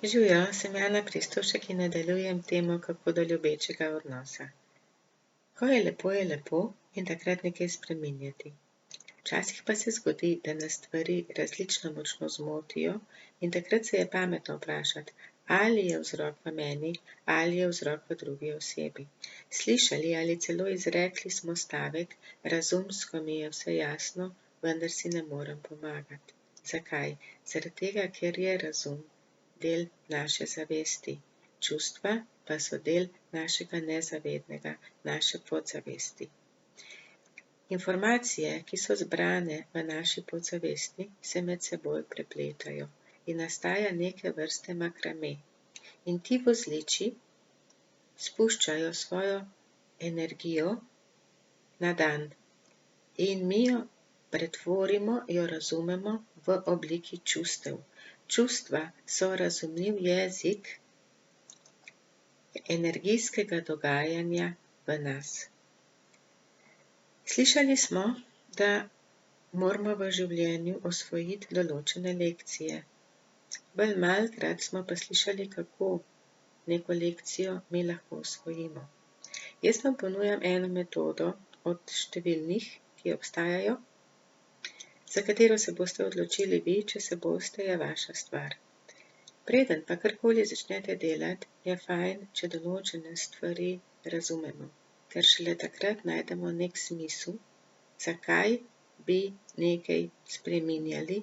Živjo, sem Jana Pristovšek in nadaljujem temo kako do ljubečega odnosa. Ko je lepo in takrat nekaj spreminjati. Včasih pa se zgodi, da nas stvari različno močno zmotijo in takrat se je pametno vprašati, ali je vzrok v meni ali je vzrok v drugi osebi. Slišali ali celo izrekli smo stavek, razumsko mi je vse jasno, vendar si ne morem pomagati. Zakaj? Zaradi tega, ker je razum del naše zavesti, čustva pa so del našega nezavednega, naše podzavesti. Informacije, ki so zbrane v naši podzavesti, se med seboj prepletajo in nastaja neke vrste makrame. In ti vozliči spuščajo svojo energijo na dan in mi jo pretvorimo, jo razumemo v obliki čustev. Čustva so razumljiv jezik energijskega dogajanja v nas. Slišali smo, da moramo v življenju osvojiti določene lekcije. Bolj malokrat smo pa slišali, kako neko lekcijo mi lahko osvojimo. Jaz vam ponujam eno metodo od številnih, ki obstajajo, za katero se boste odločili vi, če se boste, je vaša stvar. Preden pa karkoli začnete delati, je fajn, če določene stvari razumemo, ker šele takrat najdemo nek smisel, zakaj bi nekaj spreminjali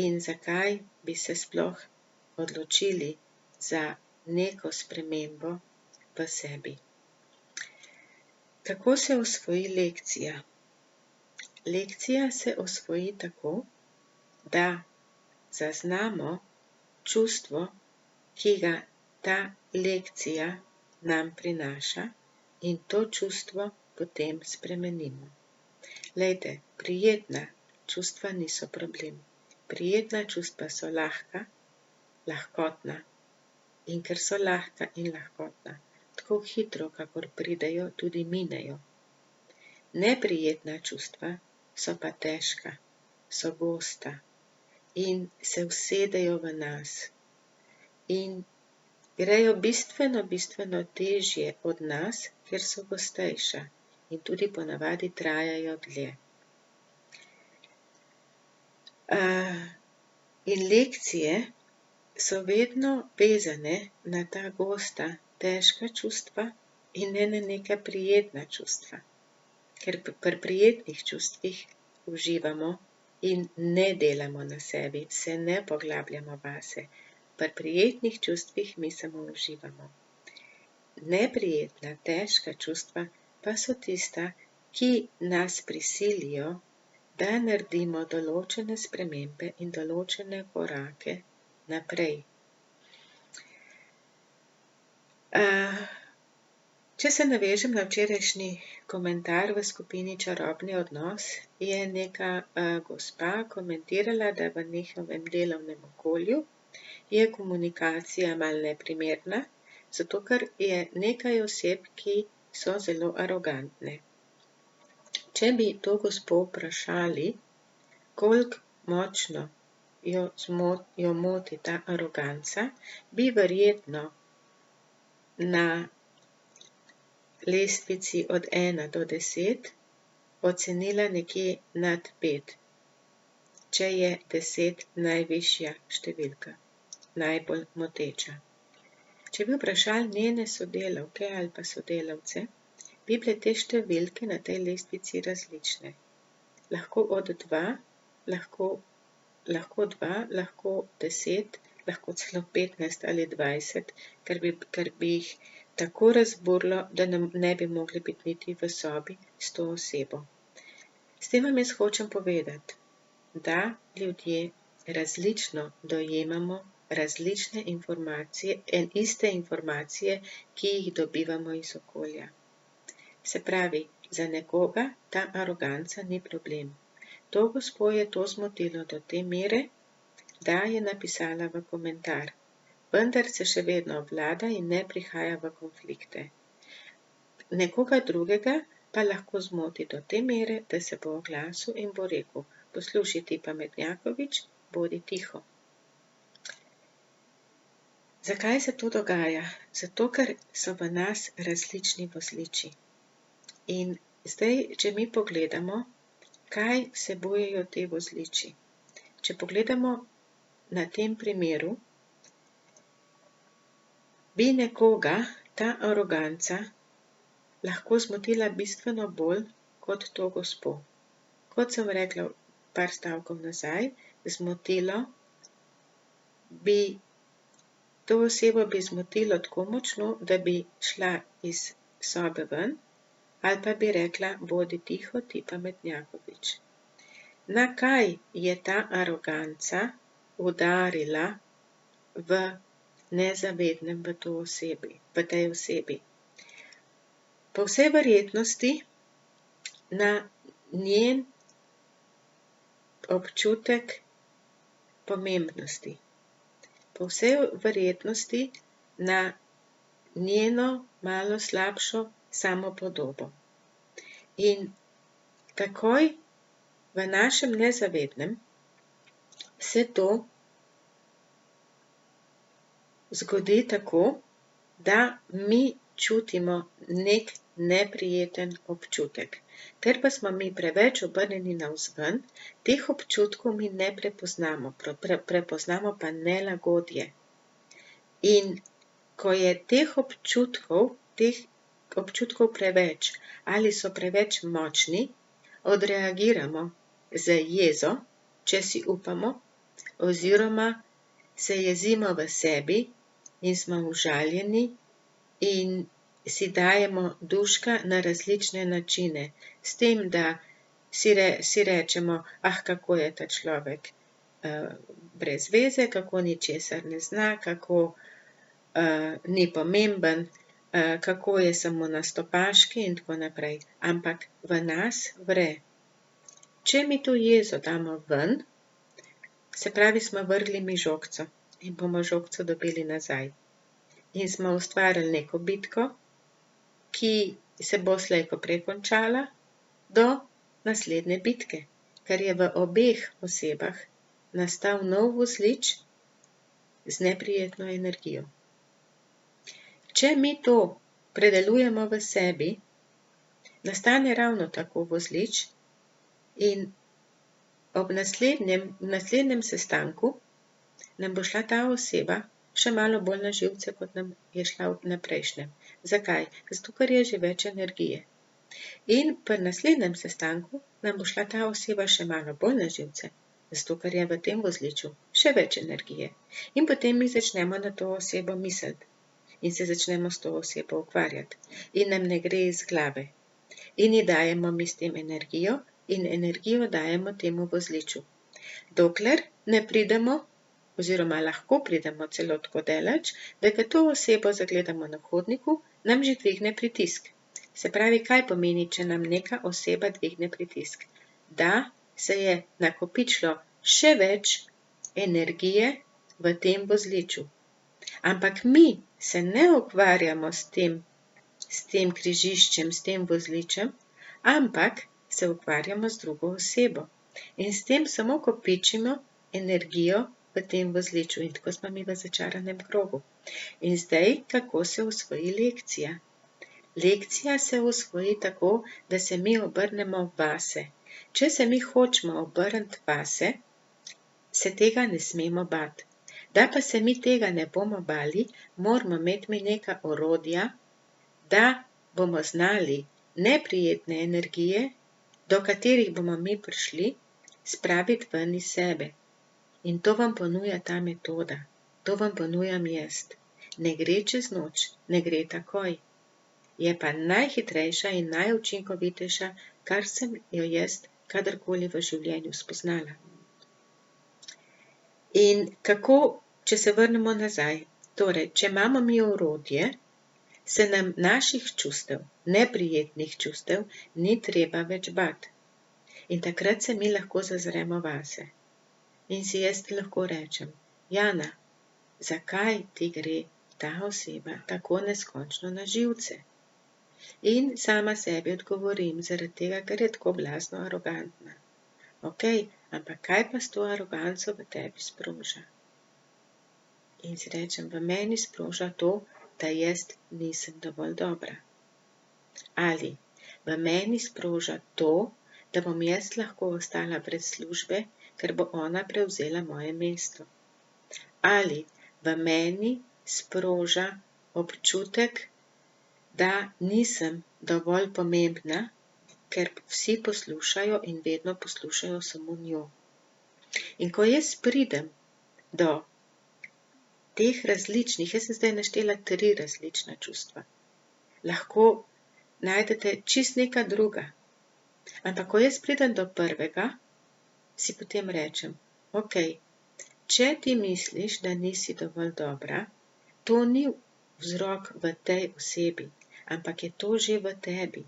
in zakaj bi se sploh odločili za neko spremembo v sebi. Kako se osvoji lekcija? Lekcija se osvoji tako, da zaznamo čustvo, ki ga ta lekcija nam prinaša in to čustvo potem spremenimo. Glejte, prijetna čustva niso problem. Prijetna čustva so lahka, lahkotna. In ker so lahka in lahkotna, tako hitro, kakor pridejo, tudi minejo. Neprijetna čustva so pa težka, so gosta in se usedejo v nas in grejo bistveno težje od nas, ker so gostejša in tudi ponavadi trajajo dlje. In lekcije so vedno vezane na ta gosta, težka čustva in ne na neka prijetna čustva. Ker pri prijetnih čustvih uživamo in ne delamo na sebi, se ne poglabljamo vase. Pri prijetnih čustvih mi samo uživamo. Neprijetna, težka čustva pa so tista, ki nas prisilijo, da naredimo določene spremembe in določene korake naprej. Če se navežem na včerajšnji komentar v skupini Čarobni odnos, je neka gospa komentirala, da v njihovem delovnem okolju je komunikacija malo neprimerna, zato ker je nekaj oseb, ki so zelo arogantne. Če bi to gospo vprašali, koliko močno jo moti ta aroganca, bi verjetno na lestvici od 1 do 10 ocenila nekje nad 5, če je 10 najvišja številka, najbolj moteča. Če bi vprašali njene sodelavke ali pa sodelavce, bi bile te številke na tej lestvici različne. Lahko od 2, lahko 10, lahko celo 15 ali 20, ker bi jih tako razburilo, da ne bi mogli biti niti v sobi s to osebo. S tem vam jaz hočem povedati, da ljudje različno dojemamo različne informacije, iste informacije, ki jih dobivamo iz okolja. Se pravi, za nekoga ta aroganca ni problem. To gospo je to zmotilo do te mere, da je napisala v komentar. Vendar se še vedno obvlada in ne prihaja v konflikte. Nekoga drugega pa lahko zmoti do te mere, da se bo oglasil in bo rekel: poslušaj ti pametnjakovič, bodi tiho. Zakaj se to dogaja? Zato, ker so v nas različni vozliči. In zdaj, če mi pogledamo, kaj vsebujejo te vozliči. Če pogledamo na tem primeru, bi nekoga ta aroganca lahko zmotila bistveno bolj kot to gospo. Kot sem rekla par stavkov nazaj, to osebo bi zmotilo tako močno, da bi šla iz sobe ven, ali pa bi rekla, bodi tiho, ti pametnjakovič. Na kaj je ta aroganca udarila v nezavednem v tej osebi? Po vsej verjetnosti na njen občutek pomembnosti. Po vsej verjetnosti na njeno malo slabšo samopodobo. In takoj v našem nezavednem se to zgodi tako, da mi čutimo nek neprijeten občutek. Ker pa smo mi preveč obrnjeni navzven, teh občutkov mi ne prepoznamo, prepoznamo pa nelagodje. In ko je teh občutkov preveč ali so preveč močni, odreagiramo z jezo, če si upamo, oziroma se jezimo v sebi in smo užaljeni in si dajemo duška na različne načine, s tem, da si rečemo, kako je ta človek brez veze, kako ničesar ne zna, kako ni pomemben, kako je samo nastopaški in tako naprej. Ampak v nas vre. Če mi to jezo damo ven, se pravi, smo vrgli mi žogco in bomo žogco dobili nazaj. In smo ustvarili neko bitko, ki se bo slej ko prej končala, do naslednje bitke, ker je v obeh osebah nastal nov vozlič z neprijetno energijo. Če mi to predelujemo v sebi, nastane ravno tako vozlič in ob naslednjem sestanku nam bo šla ta oseba še malo bolj na živce, kot nam je šla na prejšnjem. Zakaj? Zato, ker je že več energije. In pri naslednjem sestanku nam bo šla ta oseba še malo bolj na živce, zato, ker je v tem vozliču še več energije. In potem mi začnemo na to osebo misliti in se začnemo s to osebo ukvarjati. In nam ne gre iz glave. In ji dajemo mi s tem energijo in energijo dajemo temu vozliču. Dokler ne pridemo, oziroma lahko pridemo celo tako daleč, da ko to osebo zagledamo na hodniku, nam že dvigne pritisk. Se pravi, kaj pomeni, če nam neka oseba dvigne pritisk? Da se je nakopičilo še več energije v tem vozliču. Ampak mi se ne ukvarjamo s tem križiščem, s tem vozličem, ampak se ukvarjamo z drugo osebo. In s tem samo kopičimo energijo v tem vozliču in tako smo mi v začaranem krogu. In zdaj, kako se osvoji lekcija? Lekcija se osvoji tako, da se mi obrnemo vase. Če se mi hočemo obrniti vase, se tega ne smemo bati. Da pa se mi tega ne bomo bali, moramo imeti mi neka orodja, da bomo znali neprijetne energije, do katerih bomo mi prišli, spraviti ven iz sebe. In to vam ponuja ta metoda, to vam ponujam jaz. Ne gre čez noč, ne gre takoj. Je pa najhitrejša in najučinkovitejša, kar sem jo jaz kadarkoli v življenju spoznala. In kako, če se vrnemo nazaj, torej, če imamo mi orodje, se nam naših čustev, neprijetnih čustev, ni treba več bati. In takrat se mi lahko zazremo vase. In si jaz lahko rečem, Jana, zakaj ti gre ta oseba tako neskončno na živce? In sama sebi odgovorim, zaradi tega, ker je tako blazno arogantna. Okej, ampak kaj pa s to aroganco v tebi sproža? in si rečem, v meni sproža to, da jaz nisem dovolj dobra. Ali v meni sproža to, da bom jaz lahko ostala brez službe, ker bo ona prevzela moje mesto. Ali v meni sproža občutek, da nisem dovolj pomembna, ker vsi poslušajo in vedno poslušajo samo njo. In ko jaz pridem do teh različnih, jaz sem zdaj naštela 3 različna čustva, lahko najdete čist neka druga. Ampak ko jaz pridem do prvega, si potem rečem, ok, če ti misliš, da nisi dovolj dobra, to ni vzrok v tej osebi, ampak je to že v tebi.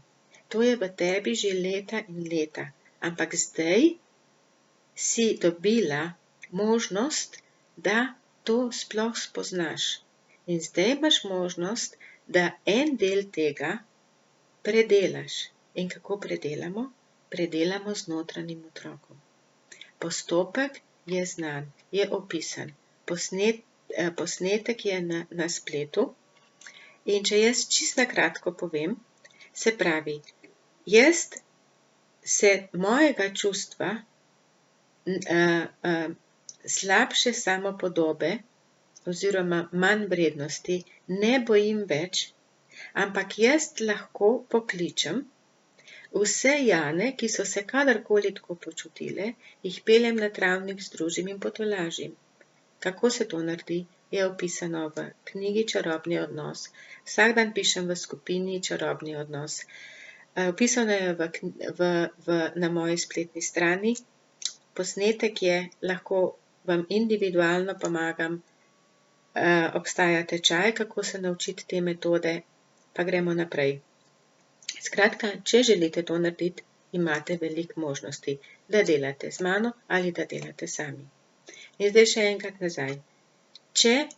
To je v tebi že leta in leta, ampak zdaj si dobila možnost, da to sploh spoznaš. In zdaj imaš možnost, da en del tega predelaš. In kako predelamo? Predelamo z notranjim otrokom. Postopek je znan, je opisan. Posnetek je na spletu. In če jaz čisto na kratko povem, se pravi, jaz se mojega čustva slabše samopodobe oziroma manj vrednosti ne bojim več, ampak jaz lahko pokličem vse Jane, ki so se kadarkoli tako počutile, jih peljem na travnik, združim in potolažim. Kako se to naredi, je opisano v knjigi Čarobni odnos. Vsak dan pišem v skupini Čarobni odnos. Opisano je na moji spletni strani. Posnetek je, lahko vam individualno pomagam. Obstaja tečaj, kako se naučiti te metode, pa gremo naprej. Skratka, če želite to narediti, imate veliko možnosti, da delate z mano ali da delate sami. In zdaj še enkrat nazaj.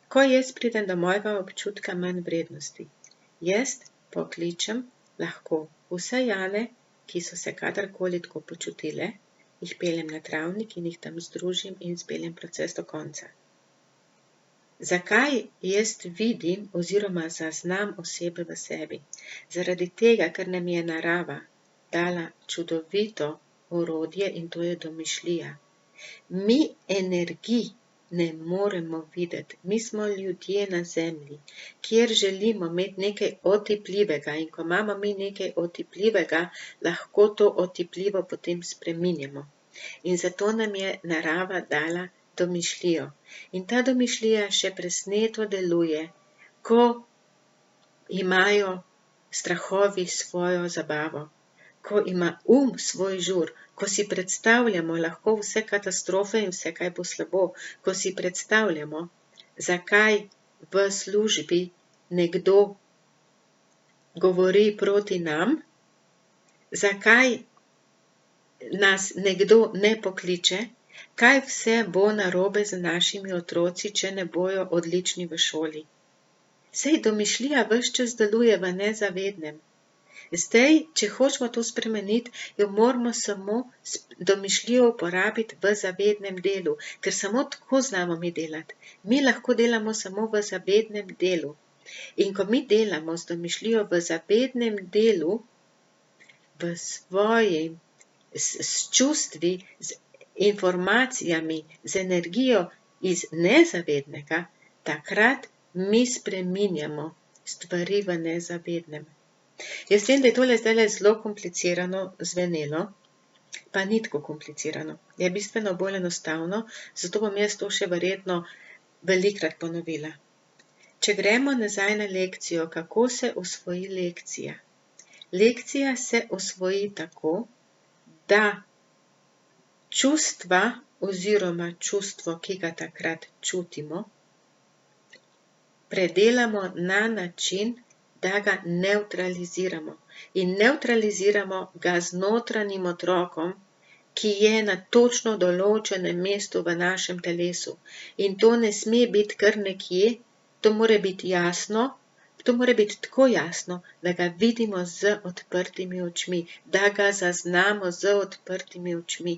Ko jaz pridem do mojega občutka manj vrednosti, jaz pokličem lahko vse Jane, ki so se kadarkoli tako počutile, jih peljem na travnik in jih tam združim in speljem proces do konca. Zakaj jaz vidim oziroma zaznam osebe v sebi? Zaradi tega, ker nam je narava dala čudovito orodje in to je domišljija. Mi energij ne moremo videti. Mi smo ljudje na zemlji, kjer želimo imeti nekaj otipljivega in ko imamo mi nekaj otipljivega, lahko to otipljivo potem spreminjamo. In zato nam je narava dala domišljijo. In ta domišljija še presneto deluje, ko imajo strahovi svojo zabavo, ko ima svoj žur, ko si predstavljamo lahko vse katastrofe in vse, kaj bo slabo, ko si predstavljamo, zakaj v službi nekdo govori proti nam, zakaj nas nekdo ne pokliče, kaj vse bo narobe z našimi otroci, če ne bojo odlični v šoli. Sej domišljija ves čas deluje v nezavednem. Zdaj, če hočemo to spremeniti, jo moramo samo domišljijo uporabiti v zavednem delu, ker samo tako znamo mi delati. Mi lahko delamo samo v zavednem delu. In ko mi delamo z domišljijo v zavednem delu, v svojim, s čustvi, z informacijami, z energijo iz nezavednega, takrat mi spreminjamo stvari v nezavednem. Jaz vem, da je tole zdajle zelo komplicirano zvenelo, pa ni tako komplicirano. Je bistveno bolj enostavno, zato bom jaz to še verjetno velikrat ponovila. Če gremo nazaj na lekcijo, kako se osvoji lekcija? Lekcija se osvoji tako, da čustva oziroma čustvo, ki ga takrat čutimo, predelamo na način, da ga nevtraliziramo. In nevtraliziramo ga z notranjim otrokom, ki je na točno določenem mestu v našem telesu. In to ne sme biti kar nekje, to mora biti jasno, to mora biti tako jasno, da ga vidimo z odprtimi očmi, da ga zaznamo z odprtimi očmi.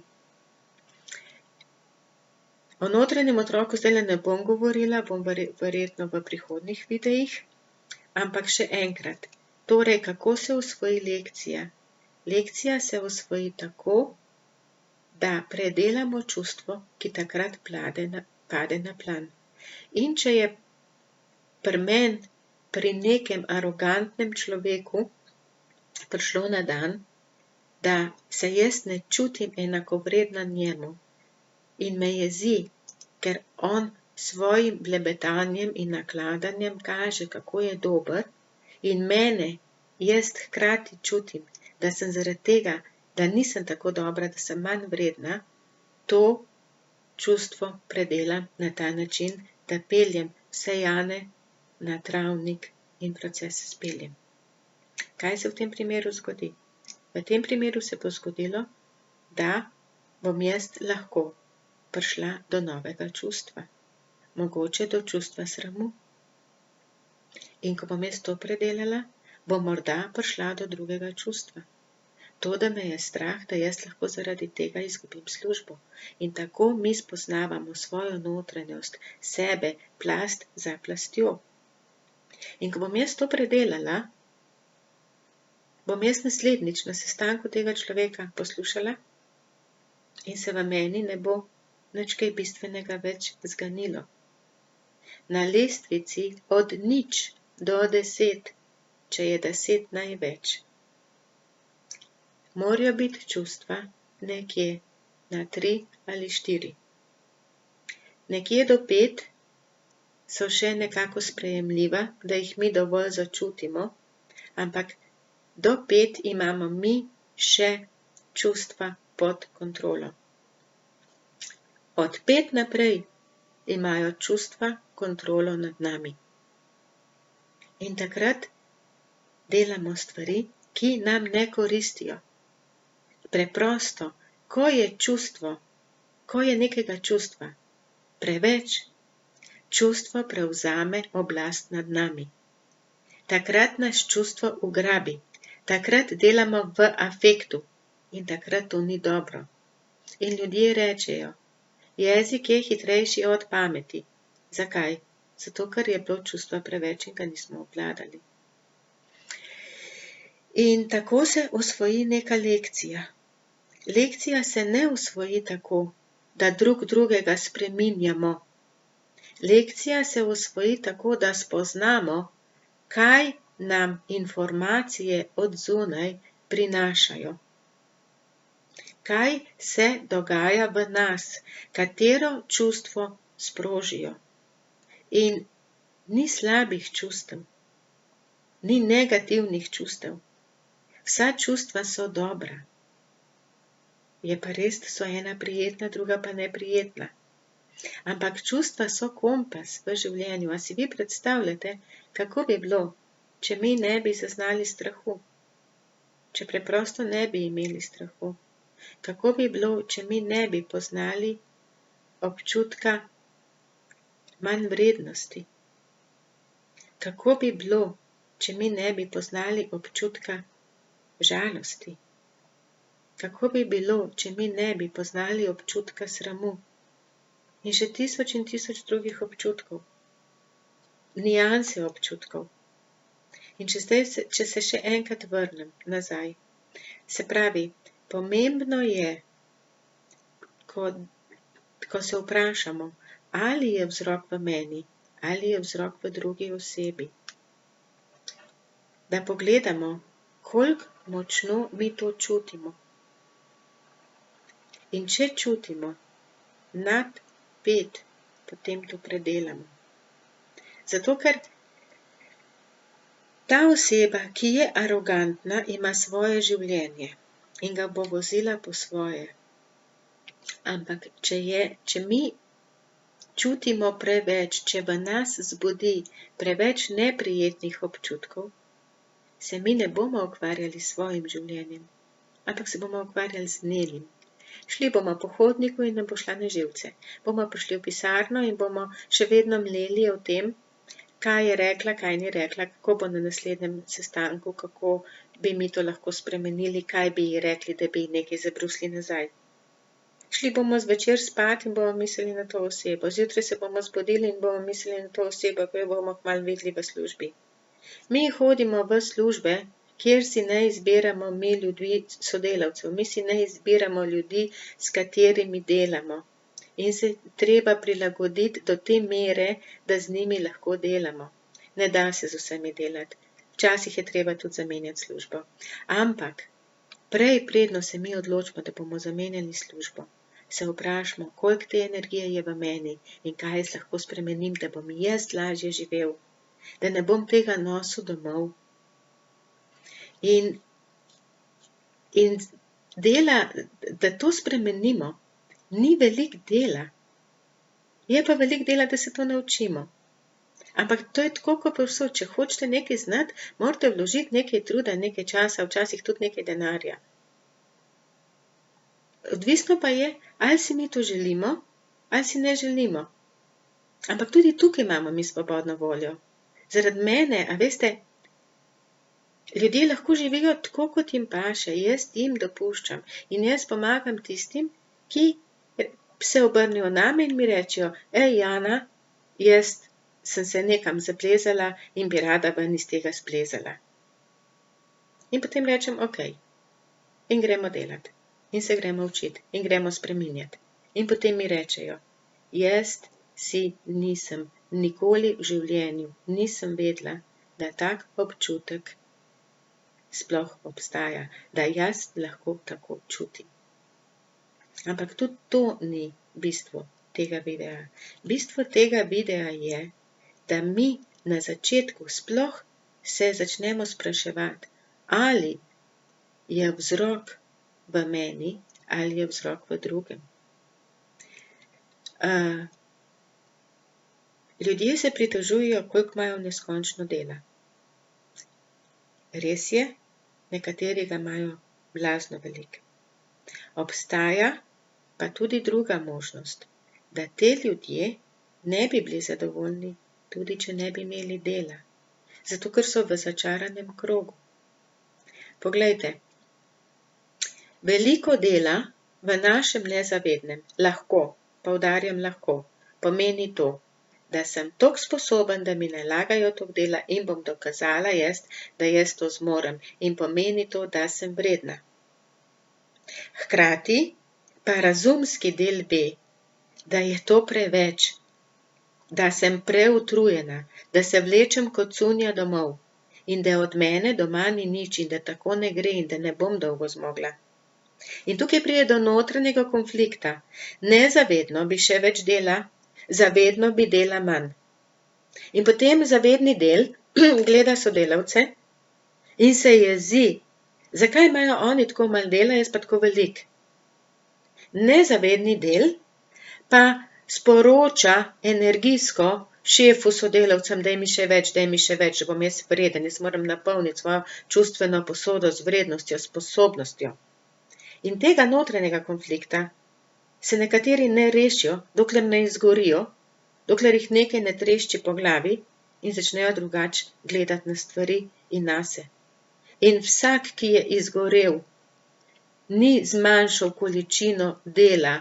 O notranjem otroku zdajle ne bom govorila, bom verjetno v prihodnjih videih, ampak še enkrat. Torej, kako se osvoji lekcija? Lekcija se osvoji tako, da predelamo čustvo, ki takrat pade na plan. In če je pri meni, pri nekem arogantnem človeku prišlo na dan, da se jaz ne čutim enakovredna njemu in me jezi, ker on svojim blebetanjem in nakladanjem kaže, kako je dober, in mene, jaz hkrati čutim, da sem zaradi tega, da nisem tako dobra, da sem manj vredna, to čustvo predelam na ta način, da peljem vse Jane na travnik in proces speljem. Kaj se v tem primeru zgodi? V tem primeru se bo zgodilo, da bom jaz lahko prišla do novega čustva, mogoče do čustva sramu. In ko bom jaz to predelala, bom morda prišla do drugega čustva. To, da me je strah, da jaz lahko zaradi tega izgubim službo. In tako mi spoznavamo svojo notranjost, sebe, plast za plastjo. In ko bom jaz to predelala, bom jaz naslednjič na sestanku tega človeka poslušala in se v meni ne bo nič kaj bistvenega več zganilo. Na lestvici od 0 do 10, če je 10 največ, morajo biti čustva nekje na 3 ali 4. Nekje do 5 so še nekako sprejemljiva, da jih mi dovolj začutimo, ampak do 5 imamo mi še čustva pod kontrolo. Od 5 naprej imajo čustva kontrolo nad nami. In takrat delamo stvari, ki nam ne koristijo. Preprosto, ko je nekega čustva preveč, čustvo prevzame oblast nad nami. Takrat nas čustvo ugrabi. Takrat delamo v afektu in takrat to ni dobro. In ljudje rečejo, jezik je hitrejši od pameti. Zakaj? Zato, ker je bilo čustva preveč in ga nismo obvladali. In tako se osvoji neka lekcija. Lekcija se ne osvoji tako, da drug drugega spreminjamo. Lekcija se osvoji tako, da spoznamo, kaj nam informacije od zunaj prinašajo. Kaj se dogaja v nas, katero čustvo sprožijo. In ni slabih čustev, ni negativnih čustev. Vsa čustva so dobra. Je pa res, da so ena prijetna, druga pa neprijetna. Ampak čustva so kompas v življenju. A si vi predstavljate, kako bi bilo, če mi ne bi zaznali strahu? Če preprosto ne bi imeli strahu? Kako bi bilo, če mi ne bi poznali občutka manjvrednosti? Kako bi bilo, če mi ne bi poznali občutka žalosti? Kako bi bilo, če mi ne bi poznali občutka sramu? In še 1000 in 1000 drugih občutkov. Nianse občutkov. In če se še enkrat vrnem nazaj. Se pravi, pomembno je, ko se vprašamo, ali je vzrok v meni, ali je vzrok v drugi osebi. Da pogledamo, koliko močno mi to čutimo. In če čutimo nad 5, potem to predelamo. Zato, ker ta oseba, ki je arogantna, ima svoje življenje in ga bo vozila po svoje. Ampak, če mi čutimo preveč, če v nas zbudi preveč neprijetnih občutkov, se mi ne bomo ukvarjali s svojim življenjem, ampak se bomo ukvarjali z njenim. Šli bomo po hodniku in nam bo šla na živce. Bomo prišli v pisarno in bomo še vedno mleli o tem, kaj je rekla, kaj ni rekla, kako bo na naslednjem sestanku, kako bi mi to lahko spremenili, kaj bi ji rekli, da bi ji nekaj zabrusili nazaj. Šli bomo zvečer spat in bomo mislili na to osebo. Zjutraj se bomo zbudili in bomo mislili na to osebo, ko jo bomo kmalu videli v službi. Mi hodimo v službe, kjer si ne izbiramo mi ljudi, sodelavcev. Mi si ne izbiramo ljudi, s katerimi delamo. In se treba prilagoditi do te mere, da z njimi lahko delamo. Ne da se z vsemi delati. Včasih je treba tudi zamenjati službo. Ampak predno se mi odločimo, da bomo zamenjali službo, se vprašamo, koliko te energije je v meni in kaj jaz lahko spremenim, da bom jaz lažje živel, da ne bom tega nosil domov. In dela, da to spremenimo, ni veliko dela. Je pa veliko dela, da se to naučimo. Ampak to je tako kot povsod, če hočete nekaj znati, morate vložiti nekaj truda, nekaj časa, včasih tudi nekaj denarja. Odvisno pa je, ali si mi to želimo, ali si ne želimo. Ampak tudi tukaj imamo mi svobodno voljo. Zaradi mene, a veste, ljudje lahko živijo tako, kot jim paše, jaz jim dopuščam. In jaz pomagam tistim, ki se obrnejo name in mi rečejo, Jana, jaz sem se nekam zaplezala in bi rada ven iz tega splezala. In potem rečem, okej. In gremo delati. In se gremo učiti. In gremo spreminjati. In potem mi rečejo, jaz si nisem nikoli v življenju, nisem vedela, da tak občutek sploh obstaja, da jaz lahko tako čutim. Ampak tudi to ni bistvo tega videa. Bistvo tega videa je, da mi na začetku sploh se začnemo spraševati, ali je vzrok v meni, ali je vzrok v drugem. Ljudje se pritožujejo, koliko imajo neskončno dela. Res je, nekateri ga imajo blazno veliko. Obstaja pa tudi druga možnost, da te ljudje ne bi bili zadovoljni, tudi če ne bi imeli dela, zato ker so v začaranem krogu. Poglejte, veliko dela v našem nezavednem lahko, poudarjam lahko, pomeni to, da sem toliko sposoben, da mi nalagajo toliko dela in bom dokazala da jaz to zmorem in pomeni to, da sem vredna. Hkrati pa razumski del ve, da je to preveč, da sem preutrujena, da se vlečem kot cunja domov in da od mene doma ni nič in da tako ne gre in da ne bom dolgo zmogla. In tukaj pride do notranjega konflikta. Nezavedno bi še več dela, zavedno bi dela manj. In potem zavedni del gleda sodelavce in se jezi, zakaj imajo oni tako malo dela, jaz pa tako veliko. Nezavedni del pa sporoča energijsko šefu, sodelavcem, daj mi še več, da bom jaz vreden, jaz moram napolniti svojo čustveno posodo z vrednostjo, sposobnostjo. In tega notranjega konflikta se nekateri ne rešijo, dokler ne izgorijo, dokler jih nekaj ne trešči po glavi in začnejo drugače gledati na stvari in nase. In vsak, ki je izgorel, ni zmanjšal količino dela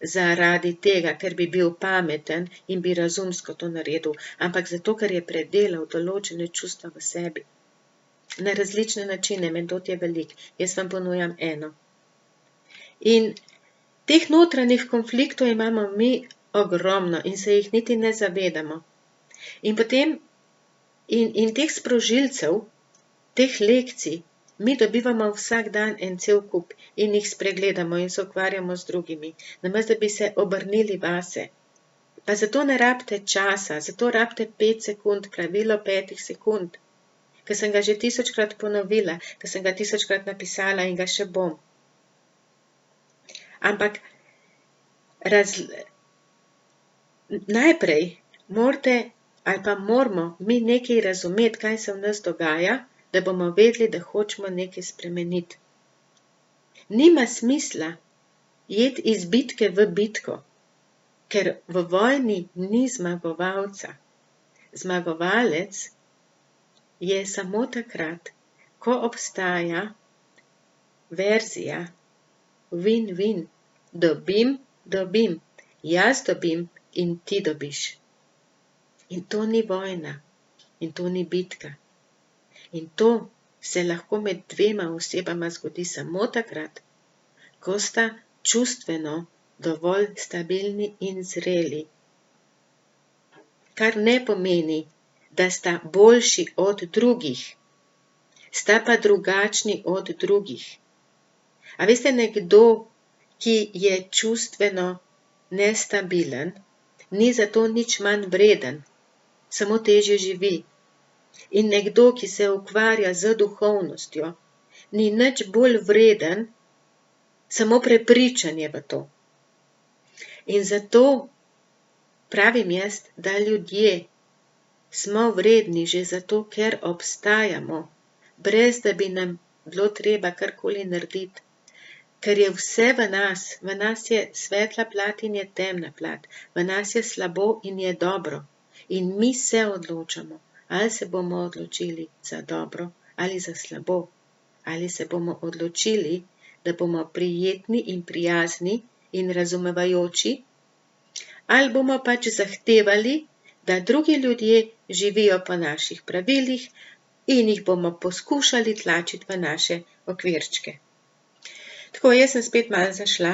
zaradi tega, ker bi bil pameten in bi razumsko to naredil, ampak zato, ker je predelal določene čustva v sebi. Na različne načine, metod je veliko, jaz vam ponujam eno. In teh notranjih konfliktov imamo mi ogromno in se jih niti ne zavedamo. In potem, in teh sprožilcev, teh lekcij, mi dobivamo vsak dan en cel kup in jih spregledamo in se ukvarjamo z drugimi, namesto da bi se obrnili vase. Pa zato ne rabite časa, zato rabite 5 sekund, pravilo 5 sekund, ker sem ga že 1000-krat ponovila, ker sem ga 1000-krat napisala in ga še bom. Ampak najprej morate ali pa moramo mi nekaj razumeti, kaj se v nas dogaja, da bomo vedeli, da hočemo nekaj spremeniti. Nima smisla iti iz bitke v bitko, ker v vojni ni zmagovalca. Zmagovalec je samo takrat, ko obstaja verzija win-win, dobim, jaz dobim in ti dobiš. In to ni vojna, in to ni bitka. In to se lahko med dvema osebama zgodi samo takrat, ko sta čustveno dovolj stabilni in zreli. Kar ne pomeni, da sta boljši od drugih, sta pa drugačni od drugih. A veste, nekdo, ki je čustveno nestabilen, ni zato nič manj vreden, samo težje živi. In nekdo, ki se ukvarja z duhovnostjo, ni nič bolj vreden, samo prepričan je v to. In zato pravim jaz, da ljudje smo vredni že zato, ker obstajamo, brez da bi nam bilo treba karkoli narediti. Ker je vse v nas je svetla plat in je temna plat, v nas je slabo in je dobro. In mi se odločamo, ali se bomo odločili za dobro ali za slabo, ali se bomo odločili, da bomo prijetni in prijazni in razumevajoči, ali bomo pač zahtevali, da drugi ljudje živijo po naših pravilih in jih bomo poskušali tlačiti v naše okvirčke. Tako, jaz sem spet malo zašla.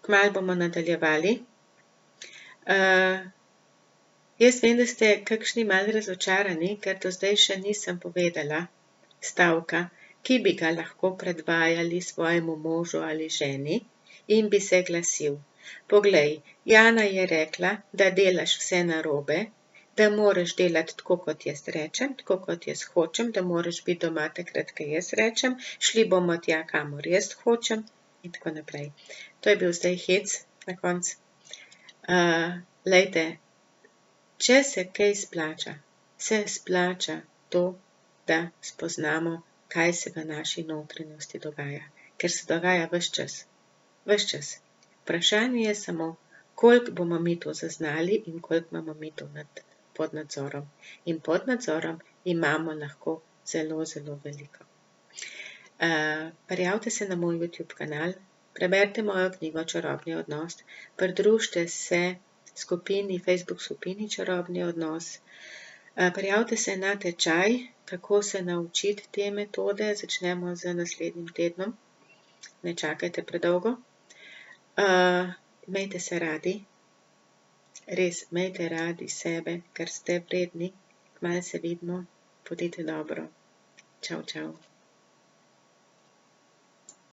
Kmalu bomo nadaljevali. Jaz vem, da ste kakšni malo razočarani, ker do zdaj še nisem povedala stavka, ki bi ga lahko predvajali svojemu možu ali ženi in bi se glasil: Poglej, Jana je rekla, da delaš vse narobe, da moraš delati tako, kot jaz rečem, tako, kot jaz hočem, da moraš biti doma takrat, ko jaz rečem, šli bomo tja, kamor jaz hočem in tako naprej. To je bil zdaj hec na koncu. Glejte, če se kaj splača, se splača to, da spoznamo, kaj se v naši notranjosti dogaja. Ker se dogaja ves čas. Ves čas. Vprašanje je samo, koliko bomo mi to zaznali in koliko imamo mi to pod nadzorom. In pod nadzorom imamo lahko zelo, zelo veliko. Prijavite se na moj YouTube kanal, preberite mojo knjigo Čarobni odnos, pridružite se Facebook skupini Čarobni odnos, prijavite se na tečaj, kako se naučiti te metode, začnemo z naslednjim tednom, ne čakajte predolgo. Imejte se radi, res, imejte radi sebe, ker ste vredni, kmalu se vidimo, bodite dobro. Čau, čau.